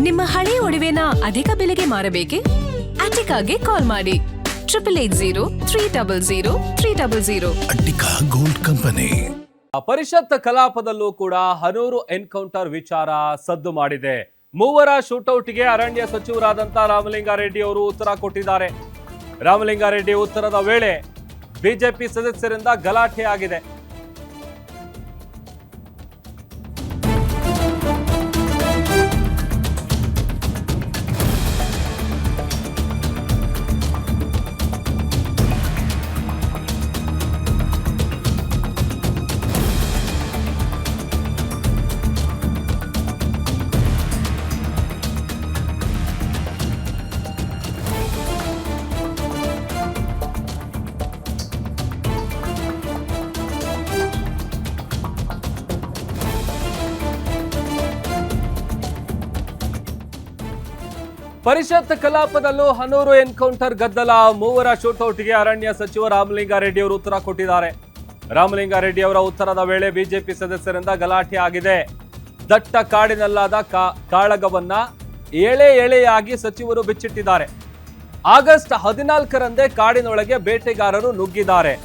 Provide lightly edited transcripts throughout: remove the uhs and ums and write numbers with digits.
ನಿಮ್ಮ ಹಳೆ ಒಡವೆನ ಅಧಿಕ ಬೆಲೆಗೆ ಮಾರಬೇಕೆ? ಅಟಿಕಾಗೆ ಕಾಲ್ ಮಾಡಿ 8880 ಅಟ್ಟಿಕಾ ಗೋಲ್ಡ್ ಕಂಪನಿ. ಪರಿಷತ್ ಕಲಾಪದಲ್ಲೂ ಕೂಡ ಹನೂರು ಎನ್ಕೌಂಟರ್ ವಿಚಾರ ಸದ್ದು ಮಾಡಿದೆ. ಮೂವರ ಶೂಟೌಟ್ಗೆ ಅರಣ್ಯ ಸಚಿವರಾದಂತಹ ರಾಮಲಿಂಗಾರೆಡ್ಡಿ ಅವರು ಉತ್ತರ ಕೊಟ್ಟಿದ್ದಾರೆ. ರಾಮಲಿಂಗಾರೆಡ್ಡಿ ಉತ್ತರದ ವೇಳೆ ಬಿಜೆಪಿ ಸದಸ್ಯರಿಂದ ಗಲಾಟೆ ಆಗಿದೆ. ಪರಿಷತ್ ಕಲಾಪದಲ್ಲೂ ಹನೂರು ಎನ್ಕೌಂಟರ್ ಗದ್ದಲ. ಮೂವರ ಶೂಟೌಟ್ಗೆ ಅರಣ್ಯ ಸಚಿವ ರಾಮಲಿಂಗಾರೆಡ್ಡಿ ಅವರು ಉತ್ತರ ಕೊಟ್ಟಿದ್ದಾರೆ. ರಾಮಲಿಂಗಾರೆಡ್ಡಿ ಅವರ ಉತ್ತರದ ವೇಳೆ ಬಿಜೆಪಿ ಸದಸ್ಯರಿಂದ ಗಲಾಟೆ ಆಗಿದೆ. ದಟ್ಟ ಕಾಡಿನಲ್ಲಾದ ಕಾಳಗವನ್ನ ಎಳೆಯಾಗಿ ಸಚಿವರು ಬಿಚ್ಚಿಟ್ಟಿದ್ದಾರೆ. ಆಗಸ್ಟ್ 14ರಂದೇ ಕಾಡಿನೊಳಗೆ ಬೇಟೆಗಾರರು ನುಗ್ಗಿದ್ದಾರೆ.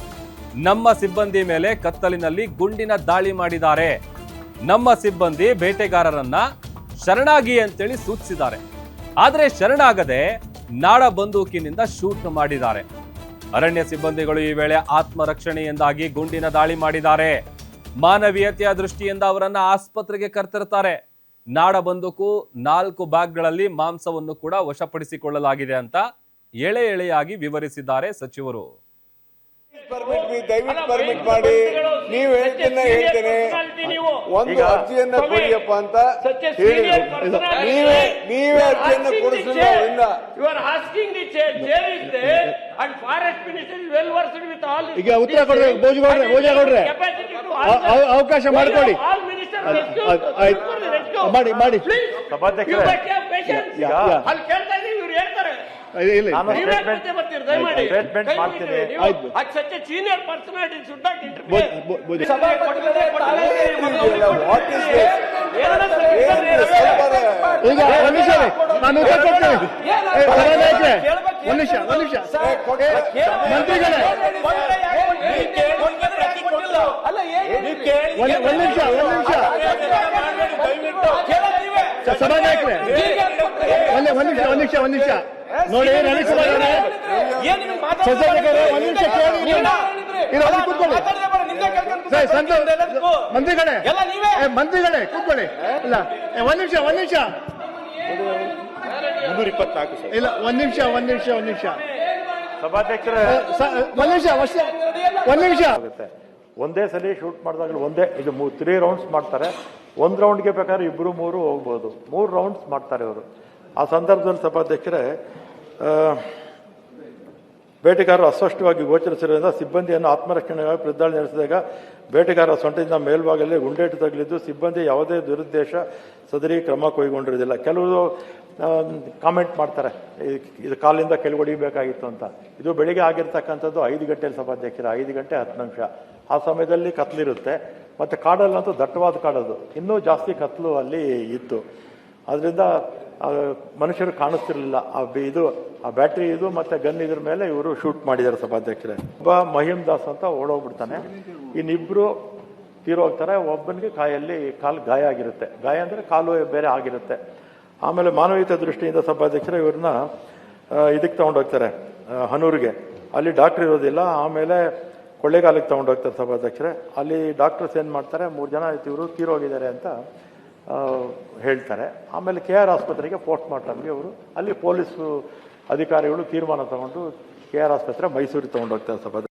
ನಮ್ಮ ಸಿಬ್ಬಂದಿ ಮೇಲೆ ಕತ್ತಲಿನಲ್ಲಿ ಗುಂಡಿನ ದಾಳಿ ಮಾಡಿದ್ದಾರೆ. ನಮ್ಮ ಸಿಬ್ಬಂದಿ ಬೇಟೆಗಾರರನ್ನ ಶರಣಾಗಿ ಅಂತೇಳಿ ಸೂಚಿಸಿದ್ದಾರೆ. ಆದರೆ ಶರಣಾಗದೆ ನಾಡ ಬಂದೂಕಿನಿಂದ ಶೂಟ್ ಮಾಡಿದ್ದಾರೆ. ಅರಣ್ಯ ಸಿಬ್ಬಂದಿಗಳು ಈ ವೇಳೆ ಆತ್ಮರಕ್ಷಣೆಯಿಂದಾಗಿ ಗುಂಡಿನ ದಾಳಿ ಮಾಡಿದ್ದಾರೆ. ಮಾನವೀಯತೆಯ ದೃಷ್ಟಿಯಿಂದ ಅವರನ್ನ ಆಸ್ಪತ್ರೆಗೆ ಕರೆತರ್ತಾರೆ. ನಾಡ ಬಂದೂಕು 4 ಬ್ಯಾಗ್ಗಳಲ್ಲಿ ಮಾಂಸವನ್ನು ಕೂಡ ವಶಪಡಿಸಿಕೊಳ್ಳಲಾಗಿದೆ ಅಂತ ಎಳೆಯಾಗಿ ವಿವರಿಸಿದ್ದಾರೆ ಸಚಿವರು. ದಯವಿಟ್ಟು ಪರ್ಮಿಟ್ ಮಾಡಿ. ನೀವು ಹೇಳ್ತೇನೆ ಒಂದು ಅರ್ಜಿಯನ್ನ ಕೊಡಿಯಪ್ಪ ಅಂತ ಹೇಳಿ. ನೀವೇ ಅರ್ಜಿಯನ್ನ ಕೊಡಿಸಲಿಲ್ಲ. ಈಗ ಉತ್ತರ ಕೊಡ್ಬೇಕು. ಭೋಜಗೌಡ್ರೆ ಅವಕಾಶ ಮಾಡಿಕೊಡಿ. ಮಾಡಿ ಮಾಡಿ ಈಗ ನಾನು ಉತ್ತರ ಕೊಡ್ತೇನೆ. ಒಂದು ನಿಮಿಷ ಮಂತ್ರಿಗಳೇ, ಸಭಾನಾಯಕರೇ ಒಂದ್ ನಿಮಿಷ ನೋಡಿ. ಮಂತ್ರಿಗಳೇ ಕೂತ್ಕೊಳ್ಳಿ. ಇಲ್ಲ ಒಂದ್ ನಿಮಿಷ ಇಲ್ಲ ಒಂದ್ ನಿಮಿಷ ಸಭಾಧ್ಯಕ್ಷರೇ ಒಂದ್ ನಿಮಿಷ ಒಂದೇ ಸಲ ಶೂಟ್ ಮಾಡಿದಾಗ ಇದು 3 ರೌಂಡ್ಸ್ ಮಾಡ್ತಾರೆ. 1 ರೌಂಡ್ಗೆ ಬೇಕಾದ್ರೆ 2-3 ಹೋಗ್ಬೋದು. 3 ರೌಂಡ್ಸ್ ಮಾಡ್ತಾರೆ ಅವರು. ಆ ಸಂದರ್ಭದಲ್ಲಿ ಸಭಾಧ್ಯಕ್ಷರೇ, ಬೇಟೆಗಾರರು ಅಸ್ಪಷ್ಟವಾಗಿ ಗೋಚರಿಸಿರುವುದರಿಂದ ಸಿಬ್ಬಂದಿಯನ್ನು ಆತ್ಮರಕ್ಷಣೆಗಾಗಿ ಪ್ರತಿದಾಳಿ ನಡೆಸಿದಾಗ ಬೇಟೆಗಾರರ ಸೊಂಟದಿಂದ ಮೇಲ್ಭಾಗದಲ್ಲಿ ಗುಂಡೇಟು ತಗಲಿದ್ದು ಸಿಬ್ಬಂದಿ ಯಾವುದೇ ದುರುದ್ದೇಶ ಸದರಿ ಕ್ರಮ ಕೈಗೊಂಡಿರುವುದಿಲ್ಲ. ಕೆಲವರು ಕಾಮೆಂಟ್ ಮಾಡ್ತಾರೆ, ಇದು ಕಾಲಿಂದ ಕೆಳಗೊಡಿಬೇಕಾಗಿತ್ತು ಅಂತ. ಇದು ಬೆಳಿಗ್ಗೆ ಆಗಿರ್ತಕ್ಕಂಥದ್ದು 5 ಗಂಟೆಯಲ್ಲಿ ಸಭಾಧ್ಯಕ್ಷರ 5 ಗಂಟೆ 10 ನಿಮಿಷ. ಆ ಸಮಯದಲ್ಲಿ ಕತ್ಲಿರುತ್ತೆ. ಮತ್ತು ಕಾಡಲ್ಲಂತೂ ದಟ್ಟವಾದ ಕಾಡದು, ಇನ್ನೂ ಜಾಸ್ತಿ ಕತ್ಲು ಅಲ್ಲಿ ಇತ್ತು. ಅದರಿಂದ ಮನುಷ್ಯರು ಕಾಣಿಸ್ತಿರ್ಲಿಲ್ಲ. ಆ ಬ್ಯಾಟ್ರಿ ಇದು ಮತ್ತೆ ಗನ್ ಇದ್ರ ಮೇಲೆ ಇವರು ಶೂಟ್ ಮಾಡಿದ್ದಾರೆ ಸಭಾಧ್ಯಕ್ಷರೇ. ಒಬ್ಬ ಮಹಿಮ್ ದಾಸ್ ಅಂತ ಓಡೋಗ್ಬಿಡ್ತಾನೆ. ಇನ್ನಿಬ್ರು ತೀರೋಗ್ತಾರೆ. ಒಬ್ಬನಿಗೆ ಕಾಲು ಗಾಯ ಆಗಿರುತ್ತೆ. ಗಾಯ ಅಂದರೆ ಕಾಲು ಬೇರೆ ಆಗಿರುತ್ತೆ. ಆಮೇಲೆ ಮಾನವೀಯತೆ ದೃಷ್ಟಿಯಿಂದ ಸಭಾಧ್ಯಕ್ಷರೇ ಇವ್ರನ್ನ ಇದಕ್ಕೆ ತಗೊಂಡೋಗ್ತಾರೆ, ಹನೂರಿಗೆ. ಅಲ್ಲಿ ಡಾಕ್ಟರ್ ಇರೋದಿಲ್ಲ. ಆಮೇಲೆ ಕೊಳ್ಳೇಗಾಲಕ್ಕೆ ತಗೊಂಡೋಗ್ತಾರೆ ಸಭಾಧ್ಯಕ್ಷರೇ. ಅಲ್ಲಿ ಡಾಕ್ಟರ್ಸ್ ಏನು ಮಾಡ್ತಾರೆ, 3 ಜನ ಇವರು ತೀರೋಗಿದ್ದಾರೆ ಅಂತ ಹೇಳ್ತಾರೆ. ಆಮೇಲೆ KR ಆಸ್ಪತ್ರೆಗೆ ಪೋಸ್ಟ್ ಮಾರ್ಟಮ್ಗೆ ಅವರು ಅಲ್ಲಿ ಪೊಲೀಸು ಅಧಿಕಾರಿಗಳು ತೀರ್ಮಾನ ತಗೊಂಡು KR ಆಸ್ಪತ್ರೆ ಮೈಸೂರಿಗೆ ತಗೊಂಡೋಗ್ತಾರೆ ಸಭಾಧ್ಯಕ್ಷ.